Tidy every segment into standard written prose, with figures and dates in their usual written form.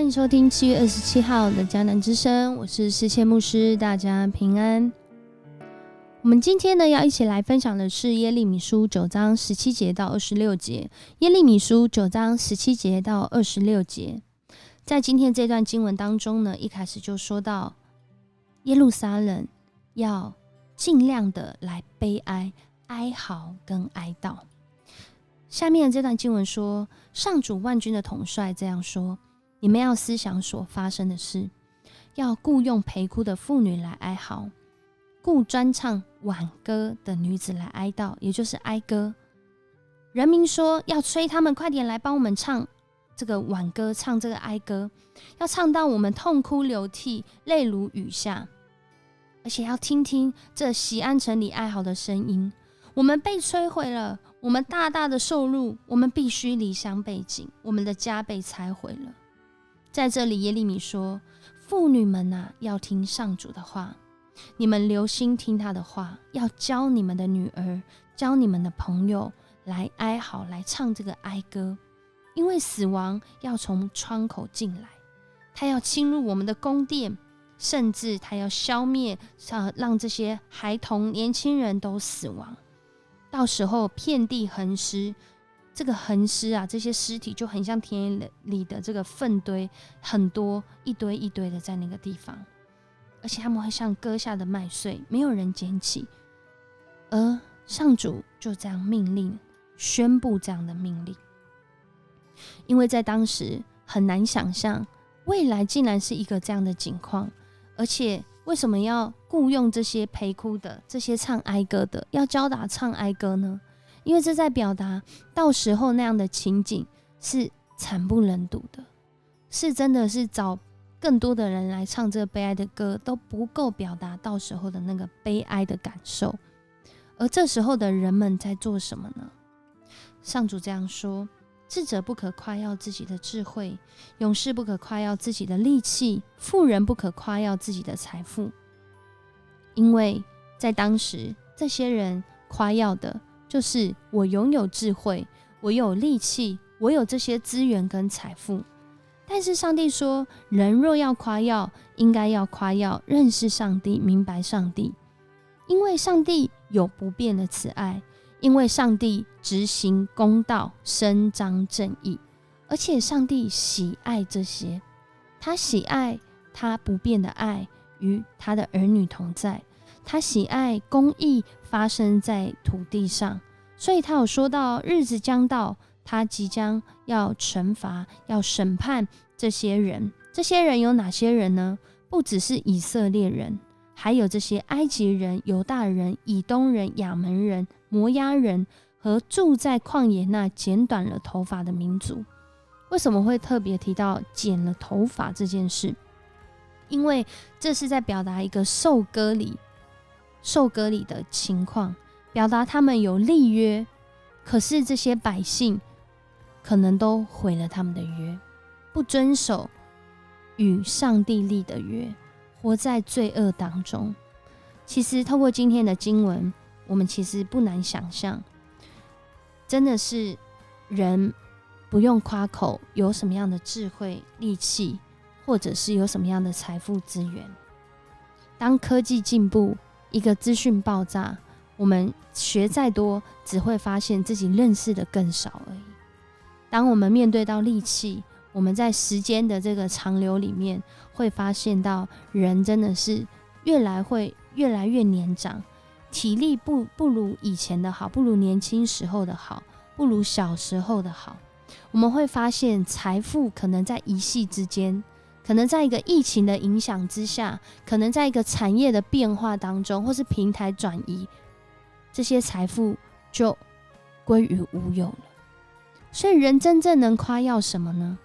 迎收听7月27号的迦南之声，我是世谦牧师，大家平安。我们今天呢要一起来分享的是耶利米书9章17节到26节。耶利米书9章17节到26节，在今天这段经文当中呢，一开始就说到耶路撒冷要尽量的来悲哀、哀嚎跟哀悼。下面的这段经文说，上主万军的统帅这样说：你们要思想所发生的事，要雇用陪哭的妇女来哀嚎，雇专唱挽歌的女子来哀悼，也就是哀歌。人民说要催他们快点来帮我们唱这个挽歌，唱这个哀歌，要唱到我们痛哭流涕，泪如雨下，而且要听听这锡安城里哀嚎的声音。我们被摧毁了，我们大大的受辱，我们必须离乡背井，我们的家被拆毁了。在这里耶利米说，妇女们啊，要听上主的话，你们留心听他的话，要教你们的女儿，教你们的朋友来哀嚎，来唱这个哀歌。因为死亡要从窗口进来，他要侵入我们的宫殿，甚至他要消灭，让这些孩童年轻人都死亡。到时候遍地横尸，这个横尸啊，这些尸体就很像田野里的这个粪堆，很多一堆一堆的在那个地方，而且他们会像割下的麦穗，没有人捡起。而上主就这样命令，宣布这样的命令。因为在当时很难想象未来竟然是一个这样的景况，而且为什么要雇用这些陪哭的，这些唱哀歌的，要教打唱哀歌呢？因为这在表达到时候那样的情景是惨不忍睹的，是真的是找更多的人来唱这个悲哀的歌都不够表达到时候的那个悲哀的感受。而这时候的人们在做什么呢？上主这样说：智者不可夸耀自己的智慧，勇士不可夸耀自己的力气，富人不可夸耀自己的财富。因为在当时这些人夸耀的就是我拥有智慧，我有力气，我有这些资源跟财富。但是上帝说，人若要夸耀，应该要夸耀认识上帝，明白上帝。因为上帝有不变的慈爱，因为上帝执行公道，伸张正义，而且上帝喜爱这些，他喜爱他不变的爱与他的儿女同在，他喜爱公义发生在土地上，所以他有说到日子将到，他即将要惩罚，要审判这些人。这些人有哪些人呢？不只是以色列人，还有这些埃及人、犹大人、以东人、亚门人、摩押人和住在旷野那剪短了头发的民族。为什么会特别提到剪了头发这件事？因为这是在表达一个受割礼的情况，表达他们有立约，可是这些百姓可能都毁了他们的约，不遵守与上帝立的约，活在罪恶当中。其实透过今天的经文，我们其实不难想象，真的是人不用夸口有什么样的智慧力气，或者是有什么样的财富资源。当科技进步，一个资讯爆炸，我们学再多，只会发现自己认识的更少而已。当我们面对到力气，我们在时间的这个长流里面，会发现到人真的是越来越年长，体力不如以前的好，不如年轻时候的好，不如小时候的好。我们会发现财富可能在一夕之间，可能在一个疫情的影响之下，可能在一个产业的变化当中，或是平台转移，这些财富就归于无有了。所以人真正能夸耀什么呢？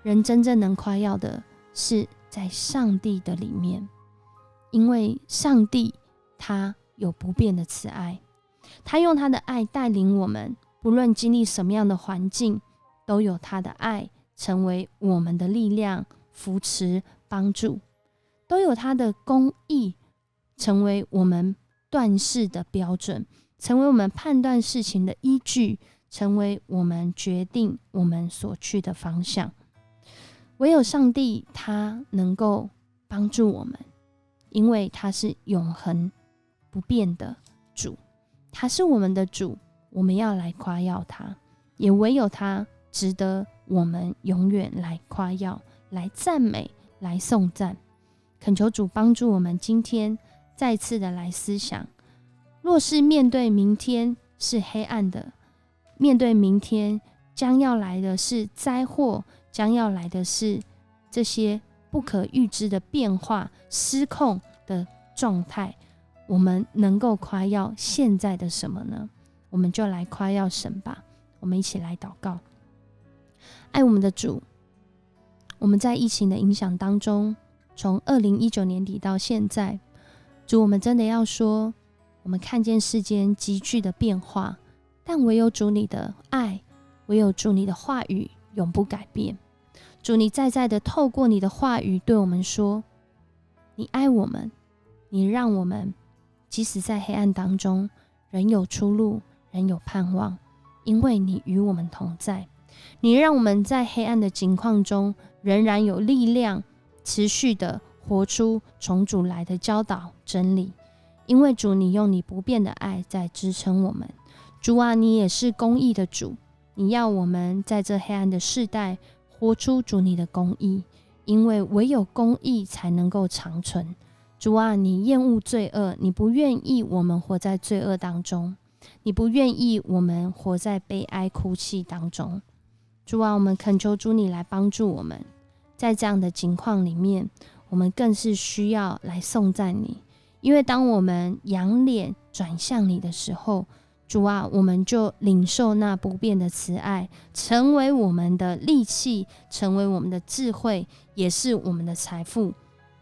人真正能夸耀的是在上帝的里面，因为上帝他有不变的慈爱，他用他的爱带领我们，不论经历什么样的环境，都有他的爱成为我们的力量，扶持帮助，都有他的公义成为我们断事的标准，成为我们判断事情的依据，成为我们决定我们所去的方向。唯有上帝他能够帮助我们，因为他是永恒不变的主，他是我们的主，我们要来夸耀他，也唯有他值得我们永远来夸耀，来赞美，来颂赞。恳求主帮助我们今天再次的来思想，若是面对明天是黑暗的，面对明天将要来的是灾祸，将要来的是这些不可预知的变化、失控的状态，我们能够夸耀现在的什么呢？我们就来夸耀神吧。我们一起来祷告。爱我们的主，我们在疫情的影响当中，从2019年底到现在，主，我们真的要说，我们看见世间急剧的变化，但唯有主你的爱，唯有主你的话语永不改变。主，你再再的透过你的话语对我们说，你爱我们，你让我们即使在黑暗当中仍有出路，仍有盼望，因为你与我们同在。你让我们在黑暗的境况中仍然有力量，持续的活出从主来的教导真理，因为主你用你不变的爱在支撑我们。主啊，你也是公义的主，你要我们在这黑暗的世代活出主你的公义，因为唯有公义才能够长存。主啊，你厌恶罪恶，你不愿意我们活在罪恶当中，你不愿意我们活在悲哀哭泣当中。主啊，我们恳求主你来帮助我们，在这样的情况里面，我们更是需要来颂赞你，因为当我们仰脸转向你的时候，主啊，我们就领受那不变的慈爱，成为我们的利器，成为我们的智慧，也是我们的财富，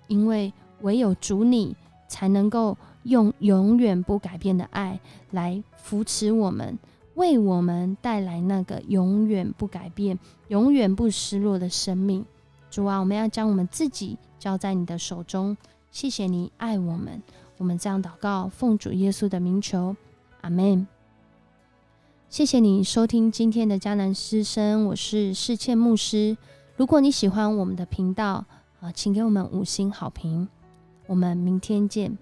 因为唯有主你才能够用永远不改变的爱来扶持我们，为我们带来那个永远不改变、永远不失落的生命。主啊，我们要将我们自己交在你的手中，谢谢你爱我们。我们这样祷告，奉主耶稣的名求，阿们。谢谢你收听今天的迦南诗声，我是世倩牧师。如果你喜欢我们的频道，请给我们5星好评。我们明天见。